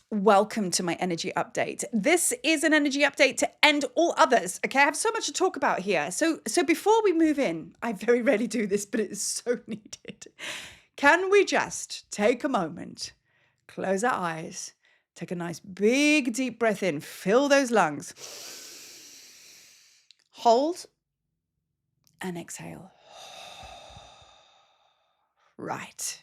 Welcome to my energy update. This is an energy update to end all others. Okay, I have so much to talk about here. So before we move in, I very rarely do this, but it is so needed. Can we just take a moment, close our eyes, take a nice big deep breath in, fill those lungs, hold and exhale. Right.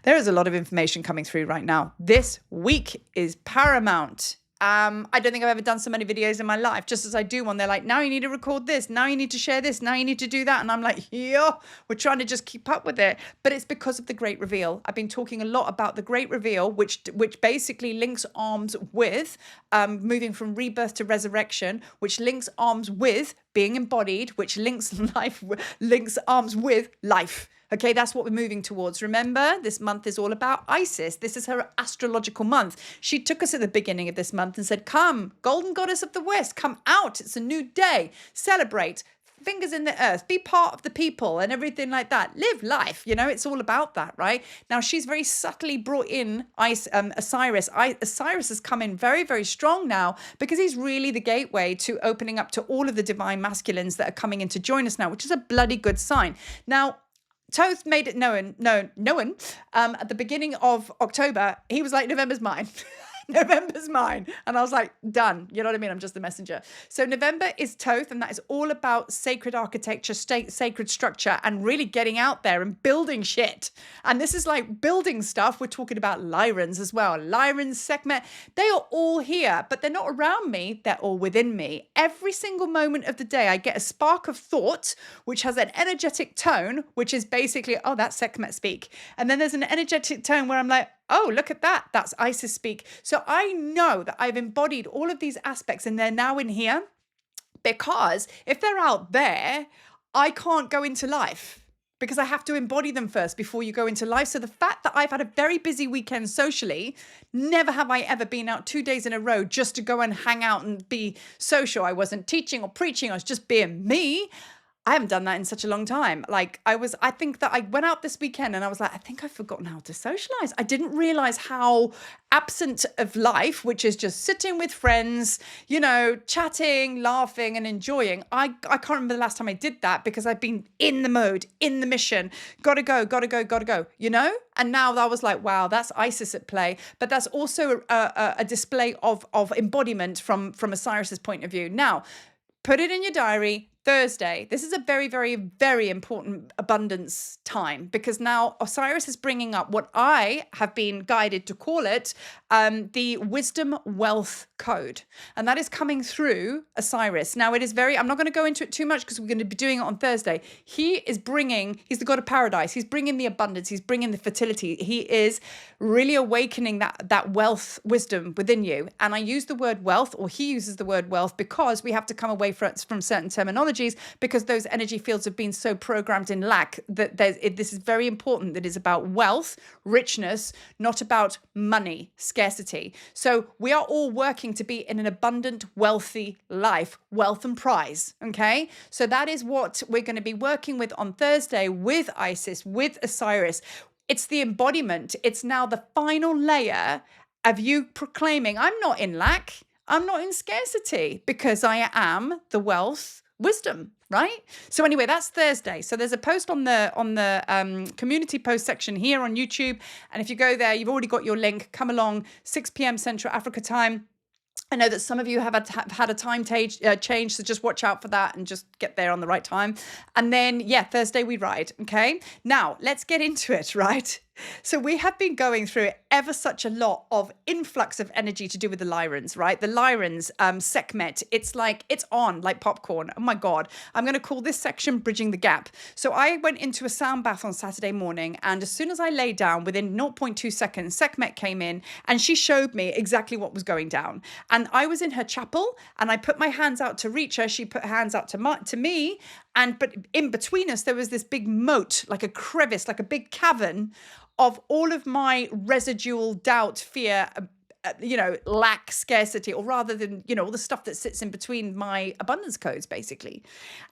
There is a lot of information coming through right now. This week is paramount. I don't think I've ever done so many videos in my life, just as I do one. They're like, now you need to record this. Now you need to share this. Now you need to do that. And I'm like, yeah, we're trying to just keep up with it. But it's because of the Great Reveal. I've been talking a lot about the Great Reveal, which basically links arms with moving from rebirth to resurrection, which links arms with being embodied, which links arms with life. Okay, that's what we're moving towards. Remember, this month is all about Isis. This is her astrological month. She took us at the beginning of this month and said, come, golden goddess of the West, come out. It's a new day. Celebrate. Fingers in the earth. Be part of the people and everything like that. Live life. You know, it's all about that, right? Now, she's very subtly brought in Osiris. Osiris has come in very, very strong now because he's really the gateway to opening up to all of the divine masculines that are coming in to join us now, which is a bloody good sign. Now, Toth made it known at the beginning of October. He was like, November's mine. November's mine. And I was like, done. You know what I mean? I'm just the messenger. So November is Toth, and that is all about sacred architecture, sacred structure, and really getting out there and building shit. And this is like building stuff. We're talking about Lyrans as well. Lyrans, Sekhmet, they are all here, but they're not around me. They're all within me. Every single moment of the day, I get a spark of thought, which has an energetic tone, which is basically, oh, that's Sekhmet speak. And then there's an energetic tone where I'm like, oh, look at that. That's Isis speak. So I know that I've embodied all of these aspects and they're now in here, because if they're out there, I can't go into life because I have to embody them first before you go into life. So the fact that I've had a very busy weekend socially, never have I ever been out 2 days in a row just to go and hang out and be social. I wasn't teaching or preaching. I was just being me. I haven't done that in such a long time. I think that I went out this weekend and I was like, I think I've forgotten how to socialize. I didn't realize how absent of life, which is just sitting with friends, you know, chatting, laughing and enjoying. I can't remember the last time I did that because I've been in the mode, in the mission, gotta go, you know? And now I was like, wow, that's Isis at play. But that's also a display of embodiment from Osiris's point of view. Now, put it in your diary. Thursday. This is a very, very, very important abundance time because now Osiris is bringing up what I have been guided to call it the wisdom wealth code. And that is coming through Osiris. Now it is I'm not going to go into it too much because we're going to be doing it on Thursday. He's the god of paradise. He's bringing the abundance. He's bringing the fertility. He is really awakening that wealth wisdom within you. And I use the word wealth, or he uses the word wealth, because we have to come away from certain terminology, because those energy fields have been so programmed in lack that this is very important. That is about wealth, richness, not about money, scarcity. So we are all working to be in an abundant, wealthy life, wealth and prize. Okay. So that is what we're going to be working with on Thursday with Isis, with Osiris. It's the embodiment. It's now the final layer of you proclaiming, I'm not in lack. I'm not in scarcity because I am the wealth wisdom, right? So anyway, that's Thursday. So there's a post on the community post section here on YouTube. And if you go there, you've already got your link. Come along, 6 p.m. Central Africa time. I know that some of you have had a time change, so just watch out for that and just get there on the right time. And then, Thursday we ride, okay? Now, let's get into it, right? So we have been going through ever such a lot of influx of energy to do with the Lyrans, right? The Lyrans, Sekhmet, it's on like popcorn. Oh my God. I'm going to call this section Bridging the Gap. So I went into a sound bath on Saturday morning, and as soon as I lay down, within 0.2 seconds, Sekhmet came in and she showed me exactly what was going down. And I was in her chapel and I put my hands out to reach her. She put her hands out to me. But in between us, there was this big moat, like a crevice, like a big cavern of all of my residual doubt, fear, lack, scarcity, or rather than, all the stuff that sits in between my abundance codes, basically.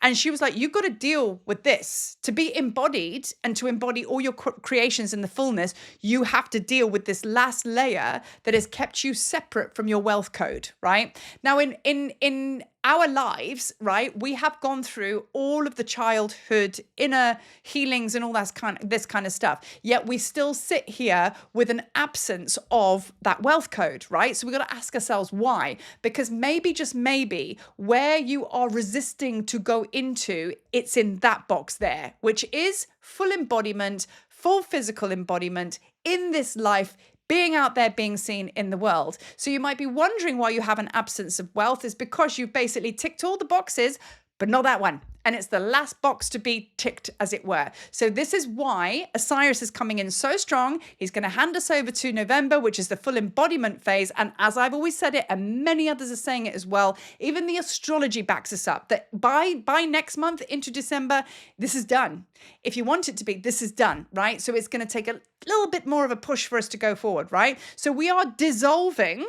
And she was like, you've got to deal with this. To be embodied and to embody all your creations in the fullness, you have to deal with this last layer that has kept you separate from your wealth code, right? Now, in our lives, right, we have gone through all of the childhood inner healings and all this kind of stuff. Yet we still sit here with an absence of that wealth code, right? So we've got to ask ourselves why. Because maybe, just maybe, where you are resisting to go into, it's in that box there, which is full embodiment, full physical embodiment in this life, being out there, being seen in the world. So you might be wondering why you have an absence of wealth is because you've basically ticked all the boxes, but not that one. And it's the last box to be ticked, as it were. So this is why Osiris is coming in so strong. He's going to hand us over to November, which is the full embodiment phase. And as I've always said it, and many others are saying it as well, even the astrology backs us up that by next month into December, this is done. If you want it to be, this is done, right? So it's going to take a little bit more of a push for us to go forward, right? So we are dissolving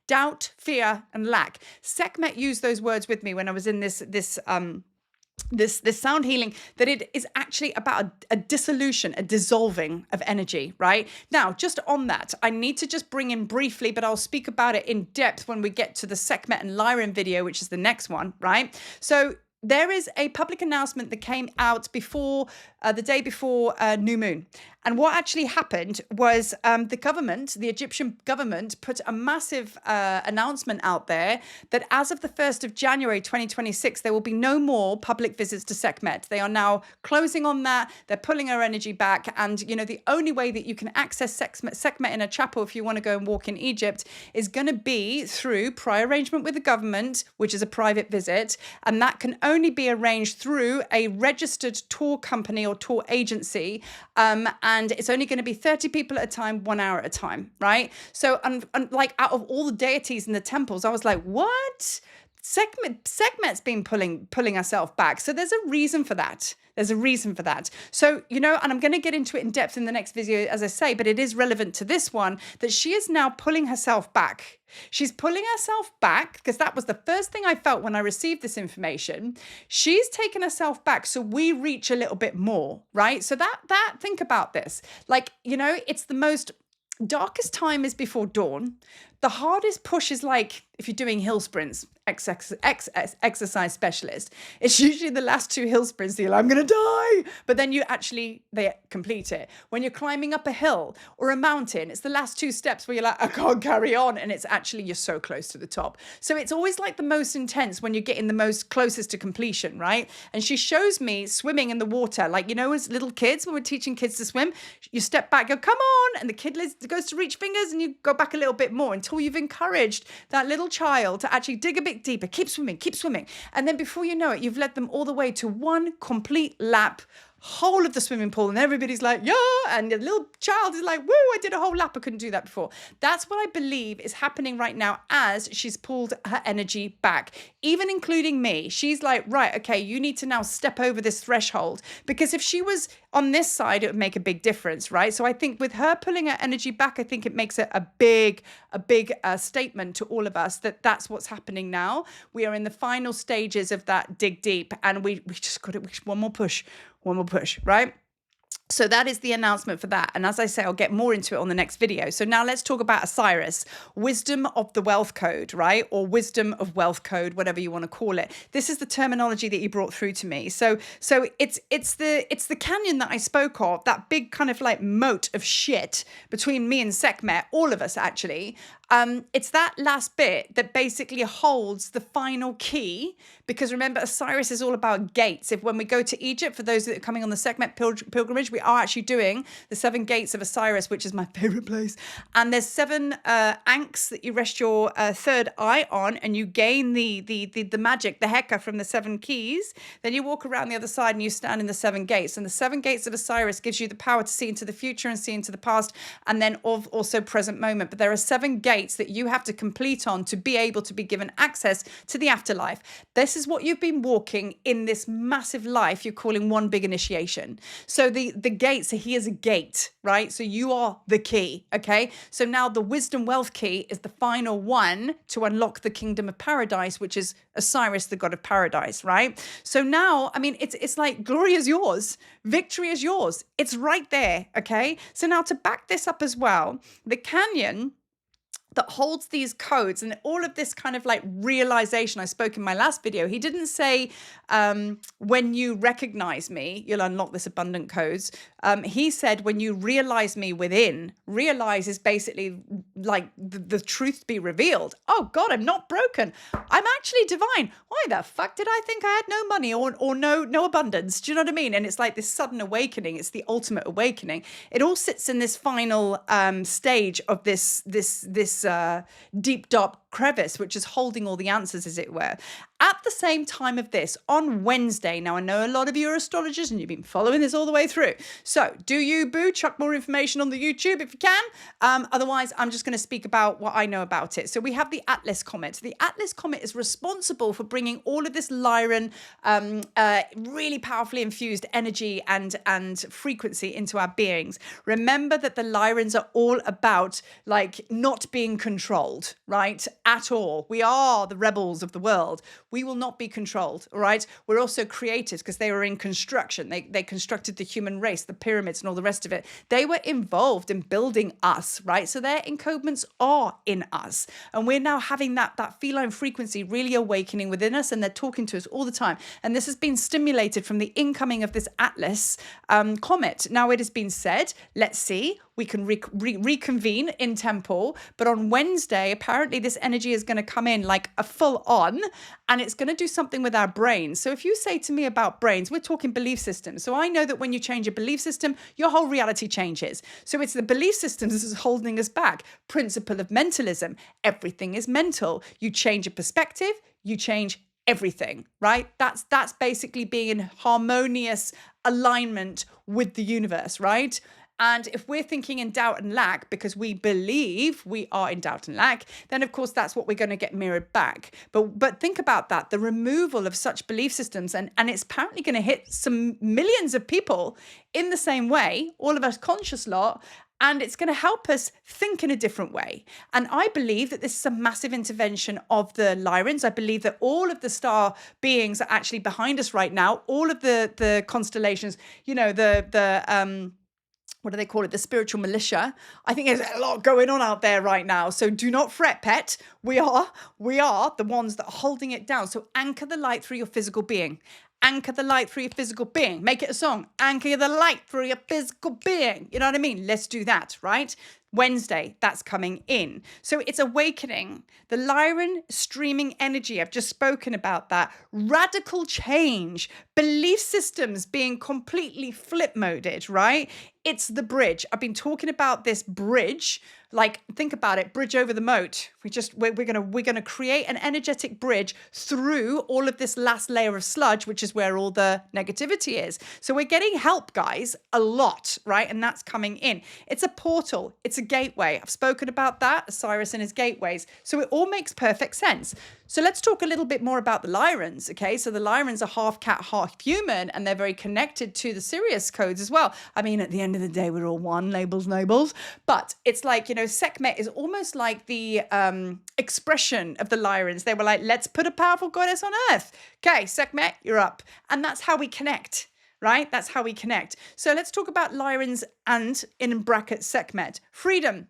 doubt, fear, and lack. Sekhmet used those words with me when I was in this sound healing, that it is actually about a dissolution, a dissolving of energy, right? Now, just on that, I need to just bring in briefly, but I'll speak about it in depth when we get to the Sekhmet and Lyran video, which is the next one, right? So there is a public announcement that came out before the day before new moon. And what actually happened was the Egyptian government put a massive announcement out there that as of the 1st of January 2026, there will be no more public visits to Sekhmet. They are now closing on that. They're pulling our energy back. And, the only way that you can access Sekhmet in a chapel if you want to go and walk in Egypt is going to be through prior arrangement with the government, which is a private visit. And that can only be arranged through a registered tour company or tour agency. And it's only going to be 30 people at a time, 1 hour at a time, right? So, like, out of all the deities in the temples, I was like, what? Sekhmet's been pulling herself back. So there's a reason for that. So, and I'm going to get into it in depth in the next video, as I say, but it is relevant to this one, that she is now pulling herself back. She's pulling herself back because that was the first thing I felt when I received this information. She's taken herself back so we reach a little bit more, right? So think about this. Like, it's the most darkest time is before dawn. The hardest push is like if you're doing hill sprints, exercise specialist. It's usually the last 2 hill sprints that you're like, I'm going to die. But then they complete it. When you're climbing up a hill or a mountain, it's the last 2 steps where you're like, I can't carry on. And it's actually, you're so close to the top. So it's always like the most intense when you're getting the most closest to completion, right? And she shows me swimming in the water. Like, as little kids, when we're teaching kids to swim, you step back, go, come on. And the kid goes to reach fingers and you go back a little bit more until you've encouraged that little child to actually dig a bit deeper, keep swimming. And then before you know it, you've led them all the way to one complete lap, whole of the swimming pool, and everybody's like, yeah, and the little child is like, woo, I did a whole lap, I couldn't do that before. That's what I believe is happening right now as she's pulled her energy back, even including me. She's like, right, okay, you need to now step over this threshold, because if she was on this side, it would make a big difference, right? So I think with her pulling her energy back, I think it makes it a big statement to all of us that that's what's happening now. We are in the final stages of that dig deep, and we just got it. One more push, right? So that is the announcement for that. And as I say, I'll get more into it on the next video. So now let's talk about Osiris, wisdom of the wealth code, right? Or wisdom of wealth code, whatever you want to call it. This is the terminology that you brought through to me. So it's the canyon that I spoke of, that big kind of like moat of shit between me and Sekhmet, all of us actually. It's that last bit that basically holds the final key, because remember, Osiris is all about gates. When we go to Egypt, for those that are coming on the Sekhmet pilgrimage, we are actually doing the 7 gates of Osiris, which is my favorite place. And there's 7 ankhs that you rest your third eye on, and you gain the magic, the heka from the 7 keys. Then you walk around the other side and you stand in the 7 gates. And the 7 gates of Osiris gives you the power to see into the future and see into the past, and then also present moment. But there are 7 gates gates that you have to complete on to be able to be given access to the afterlife. This is what you've been walking in this massive life you're calling one big initiation. So the gates, so he is a gate, right? So you are the key, okay? So now the wisdom wealth key is the final one to unlock the kingdom of paradise, which is Osiris, the god of paradise, right? So now, I mean, it's like glory is yours, victory is yours. It's right there, okay? So now to back this up as well, the canyon that holds these codes and all of this kind of like realization I spoke in my last video. He didn't say, when you recognize me, you'll unlock this abundant codes. He said, when you realize me within, realize is basically like the truth be revealed. Oh God, I'm not broken. I'm actually divine. Why the fuck did I think I had no money or no abundance? Do you know what I mean? And it's like this sudden awakening. It's the ultimate awakening. It all sits in this final stage of this deep dark crevice, which is holding all the answers, as it were. At the same time of this, on Wednesday, now I know a lot of you are astrologers and you've been following this all the way through. So do you, boo, chuck more information on the YouTube if you can. Otherwise, I'm just going to speak about what I know about it. So we have the Atlas Comet. The Atlas Comet is responsible for bringing all of this Lyran, really powerfully infused energy and frequency into our beings. Remember that the Lyrans are all about like not being controlled, right? At all. We are the rebels of the world. We will not be controlled, all right? We're also creators because they were in construction. They constructed the human race, the pyramids and all the rest of it. They were involved in building us, right? So their encodements are in us. And we're now having that feline frequency really awakening within us, and they're talking to us all the time. And this has been stimulated from the incoming of this Atlas Comet. Now it has been said, let's see, we can reconvene in Temple, but on Wednesday, apparently this energy is going to come in like a full on, and it's going to do something with our brains. So if you say to me about brains, we're talking belief systems. So I know that when you change a belief system, your whole reality changes. So it's the belief systems that is holding us back. Principle of mentalism. Everything is mental. You change a perspective, you change everything, right? That's basically being in harmonious alignment with the universe, right? And if we're thinking in doubt and lack because we believe we are in doubt and lack, then of course that's what we're going to get mirrored back. But think about that, the removal of such belief systems, and it's apparently going to hit some millions of people in the same way, all of us conscious lot, and it's going to help us think in a different way. And I believe that this is a massive intervention of the Lyrans. I believe that all of the star beings are actually behind us right now. All of the constellations, you know, what do they call it? The spiritual militia. I think there's a lot going on out there right now. So do not fret, pet. We are the ones that are holding it down. So anchor the light through your physical being. Anchor the light through your physical being. Make it a song. Anchor the light through your physical being. You know what I mean? Let's do that, right? Wednesday, that's coming in. So it's awakening. The Lyran streaming energy, I've just spoken about that. Radical change. Belief systems being completely flip moded, right? It's the bridge. I've been talking about this bridge. Like, think about it, bridge over the moat. We're gonna create an energetic bridge through all of this last layer of sludge, which is where all the negativity is. So we're getting help, guys, a lot, right? And that's coming in. It's a portal. It's a gateway. I've spoken about that, Osiris and his gateways. So it all makes perfect sense. So let's talk a little bit more about the Lyrans, okay? So the Lyrans are half cat, half human, and they're very connected to the Sirius codes as well. I mean, at the end of the day, we're all one, labels, nobles. But it's like, you know, Sekhmet is almost like the expression of the Lyrans. They were like, let's put a powerful goddess on earth. Okay, Sekhmet, you're up. And that's how we connect, right? That's how we connect. So let's talk about Lyrans and, in brackets, Sekhmet. Freedom,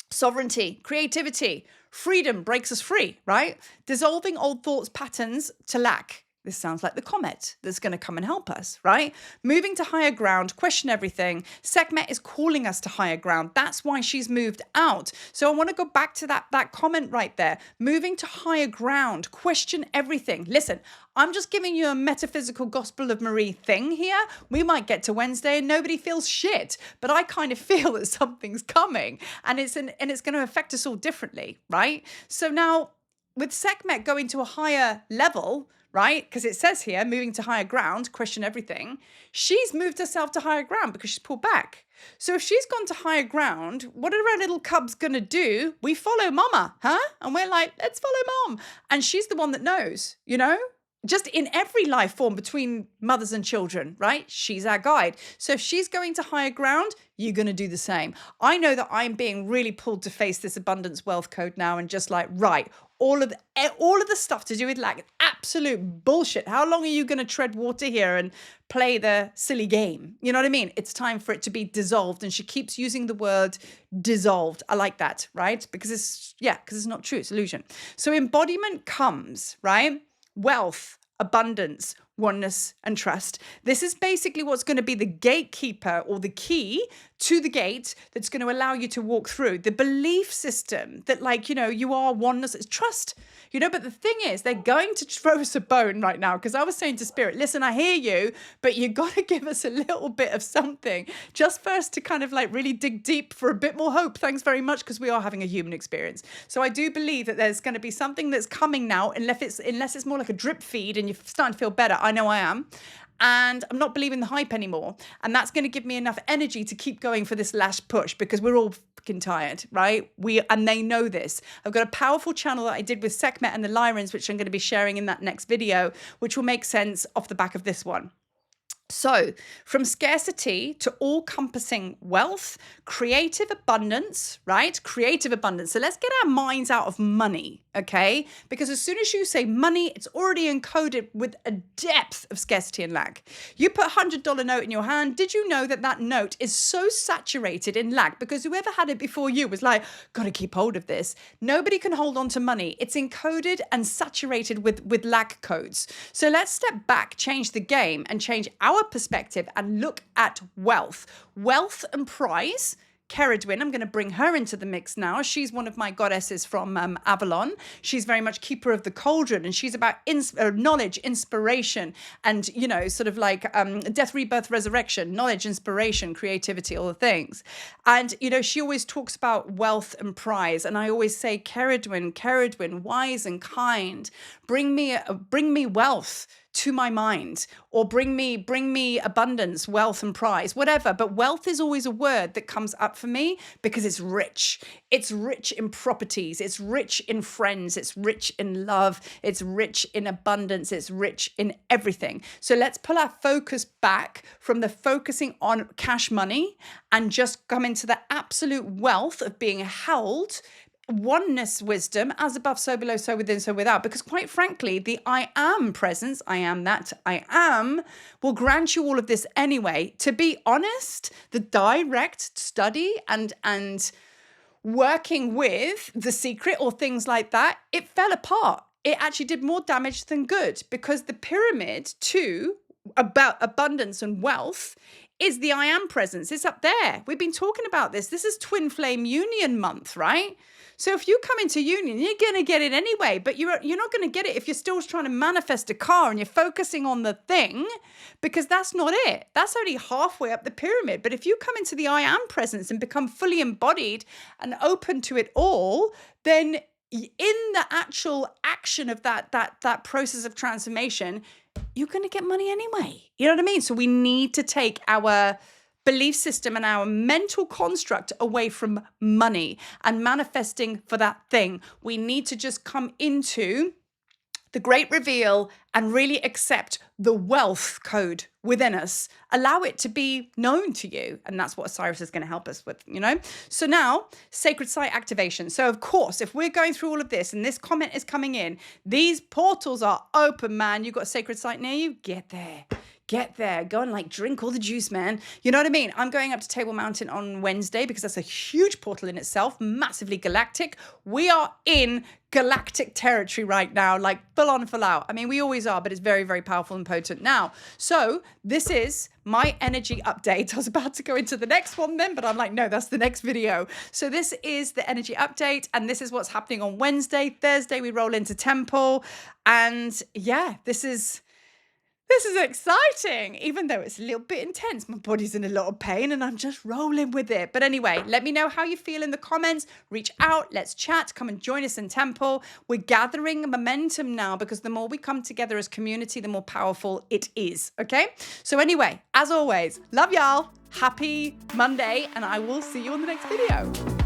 sovereignty, creativity. Freedom breaks us free, right? Dissolving old thoughts, patterns to lack. This sounds like the comet that's going to come and help us, right? Moving to higher ground, question everything. Sekhmet is calling us to higher ground. That's why she's moved out. So I want to go back to that comment right there. Moving to higher ground, question everything. Listen, I'm just giving you a metaphysical Gospel of Marie thing here. We might get to Wednesday and nobody feels shit, but I kind of feel that something's coming, and it's going to affect us all differently, right? So now with Sekhmet going to a higher level, right? Because it says here, moving to higher ground, question everything. She's moved herself to higher ground because she's pulled back. So if she's gone to higher ground, what are our little cubs going to do? We follow mama, huh? And we're like, let's follow mom. And she's the one that knows, you know? Just in every life form between mothers and children, right? She's our guide. So if she's going to higher ground, you're going to do the same. I know that I'm being really pulled to face this abundance wealth code now and just like, right, all of the stuff to do with lack, absolute bullshit. How long are you going to tread water here and play the silly game? You know what I mean? It's time for it to be dissolved. And she keeps using the word dissolved. I like that, right? Because it's not true. It's illusion. So embodiment comes, right? Wealth, abundance, oneness, and trust. This is basically what's going to be the gatekeeper or the key to the gate that's going to allow you to walk through. The belief system that, like, you know, you are oneness, it's trust, you know. But the thing is, they're going to throw us a bone right now, because I was saying to Spirit, listen, I hear you, but you got to give us a little bit of something just first to kind of like really dig deep for a bit more hope. Thanks very much, because we are having a human experience. So I do believe that there's going to be something that's coming now, unless it's more like a drip feed and you're starting to feel better. I know I am. And I'm not believing the hype anymore. And that's going to give me enough energy to keep going for this last push, because we're all fucking tired, right? And they know this. I've got a powerful channel that I did with Sekhmet and the Lyrans, which I'm going to be sharing in that next video, which will make sense off the back of this one. So from scarcity to all-encompassing wealth, creative abundance, right? Creative abundance. So let's get our minds out of money, okay? Because as soon as you say money, it's already encoded with a depth of scarcity and lack. You put a $100 note in your hand. Did you know that that note is so saturated in lack? Because whoever had it before you was like, got to keep hold of this. Nobody can hold on to money. It's encoded and saturated with lack codes. So let's step back, change the game, and change our perspective and look at wealth and prize. Keridwen, I'm going to bring her into the mix now. She's one of my goddesses from Avalon. She's very much keeper of the cauldron, and she's about knowledge, inspiration, and, you know, sort of like death, rebirth, resurrection, knowledge, inspiration, creativity, all the things. And, you know, she always talks about wealth and prize. And I always say, Keridwen, wise and kind, bring me wealth to my mind, or bring me abundance, wealth and prize, whatever. But wealth is always a word that comes up for me because it's rich. It's rich in properties. It's rich in friends. It's rich in love. It's rich in abundance. It's rich in everything. So let's pull our focus back from the focusing on cash money and just come into the absolute wealth of being held, oneness wisdom, as above, so below, so within, so without. Because quite frankly, the I am presence, I am that I am, will grant you all of this anyway. To be honest, the direct study and working with The Secret or things like that, it fell apart. It actually did more damage than good, because the pyramid to about abundance and wealth is the I am presence. It's up there. We've been talking about this. This is Twin Flame Union month, right? So if you come into union, you're going to get it anyway, but you're not going to get it if you're still trying to manifest a car and you're focusing on the thing, because that's not it. That's only halfway up the pyramid. But if you come into the I am presence and become fully embodied and open to it all, then in the actual action of that process of transformation, you're going to get money anyway. You know what I mean? So we need to take our belief system and our mental construct away from money and manifesting for that thing. We need to just come into the great reveal and really accept the wealth code within us. Allow it to be known to you. And that's what Osiris is going to help us with, you know? So now, sacred site activation. So of course, if we're going through all of this and this comment is coming in, these portals are open, man. You've got a sacred site near you, get there. Get there, go and like drink all the juice, man. You know what I mean? I'm going up to Table Mountain on Wednesday because that's a huge portal in itself, massively galactic. We are in galactic territory right now, like full on, full out. I mean, we always are, but it's very, very powerful and potent now. So this is my energy update. I was about to go into the next one then, but I'm like, no, that's the next video. So this is the energy update, and this is what's happening on Wednesday. Thursday, we roll into Temple. And yeah, this is This is exciting, even though it's a little bit intense. My body's in a lot of pain and I'm just rolling with it. But anyway, let me know how you feel in the comments. Reach out, let's chat, come and join us in Temple. We're gathering momentum now because the more we come together as community, the more powerful it is, okay? So anyway, as always, love y'all. Happy Monday, and I will see you on the next video.